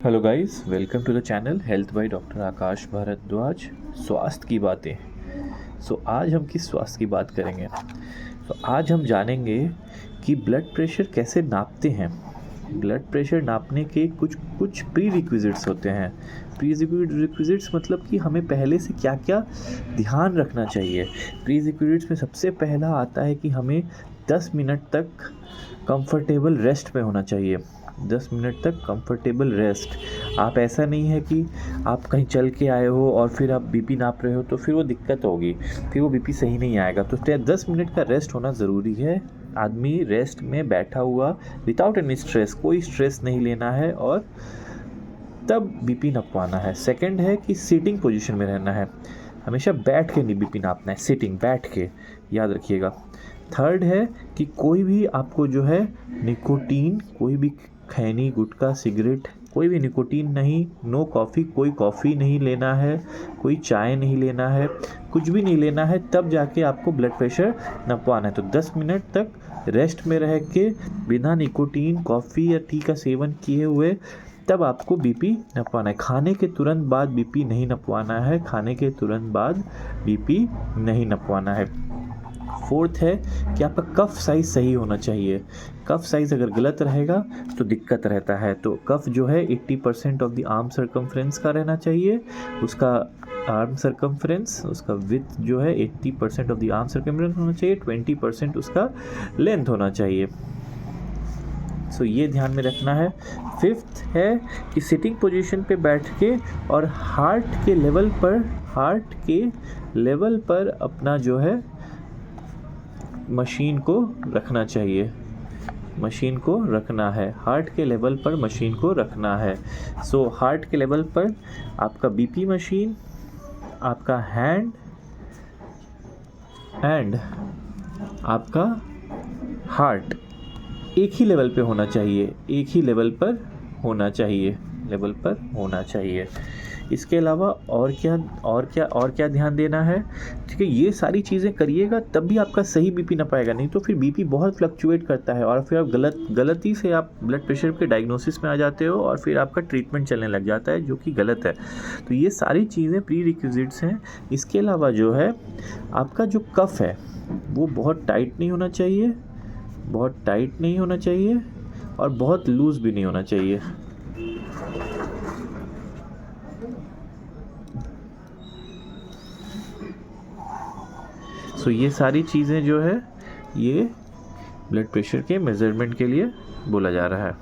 Hello guys, welcome to the channel health by doctor Aakash Bhardwaj. स्वास्थ्य की बातें। आज हम किस स्वास्थ्य की बात करेंगे? आज हम जानेंगे कि ब्लड प्रेशर कैसे नापते हैं। ब्लड प्रेशर नापने के कुछ प्री रिक्विजिट्स होते हैं। प्री रिक्विजिट्स मतलब कि हमें पहले से क्या क्या ध्यान रखना चाहिए। प्री रिक्विजिट्स में सबसे पहला आता है कि हमें 10 मिनट तक कंफर्टेबल रेस्ट में होना चाहिए। 10 मिनट तक कंफर्टेबल रेस्ट। आप ऐसा नहीं है कि आप कहीं चल के आए हो और फिर आप बीपी नाप रहे हो तो फिर वो दिक्कत होगी, फिर वो बीपी सही नहीं आएगा। तो 10 मिनट का रेस्ट होना ज़रूरी है। आदमी रेस्ट में बैठा हुआ विदाउट एनी स्ट्रेस, कोई स्ट्रेस नहीं लेना है और तब बीपी नपवाना है। सेकंड है कि सीटिंग पोजीशन में रहना है, हमेशा बैठ के नहीं बीपी नापना है, सिटिंग बैठ के, याद रखिएगा। थर्ड है कि कोई भी आपको जो है निकोटीन, कोई भी खैनी, गुटखा, सिगरेट, कोई भी निकोटीन नहीं, नो कॉफ़ी, कोई कॉफ़ी नहीं लेना है, कोई चाय नहीं लेना है, कुछ भी नहीं लेना है, तब जाके आपको ब्लड प्रेशर नपवाना है। तो 10 मिनट तक रेस्ट में रह के बिना निकोटीन, कॉफ़ी या टी का सेवन किए हुए तब आपको बीपी नपवाना है। खाने के तुरंत बाद बीपी नहीं नपवाना है, खाने के तुरंत बाद बीपी नहीं नपवाना है। फोर्थ है कि आपका कफ साइज़ सही होना चाहिए। कफ साइज़ अगर गलत रहेगा तो दिक्कत रहता है। तो कफ जो है 80% ऑफ द आर्म सर्कमफ्रेंस का रहना चाहिए। उसका आर्म सर्कमफ्रेंस, उसका विड्थ जो है 80% ऑफ द आर्म सर्कमफ्रेंस होना चाहिए, 20% उसका लेंथ होना चाहिए। ये ध्यान में रखना है। फिफ्थ है कि सिटिंग पोजीशन पे बैठ के और हार्ट के लेवल पर अपना जो है मशीन को रखना चाहिए। मशीन को रखना है, हार्ट के लेवल पर मशीन को रखना है। हार्ट के लेवल पर आपका बीपी मशीन, आपका हैंड एंड आपका हार्ट एक ही लेवल पे होना चाहिए, एक ही लेवल पर होना चाहिए। इसके अलावा और क्या ध्यान देना है? ठीक है, ये सारी चीज़ें करिएगा तब भी आपका सही बीपी ना पाएगा, नहीं तो फिर बीपी बहुत फ्लक्चुएट करता है और फिर आप गलती से आप ब्लड प्रेशर के डायग्नोसिस में आ जाते हो और फिर आपका ट्रीटमेंट चलने लग जाता है, जो कि गलत है। तो ये सारी चीज़ें प्री रिक्विजिट्स हैं। इसके अलावा जो है आपका जो कफ है वो बहुत टाइट नहीं होना चाहिए और बहुत लूज़ भी नहीं होना चाहिए। ये सारी चीज़ें जो है ये ब्लड प्रेशर के मेज़रमेंट के लिए बोला जा रहा है।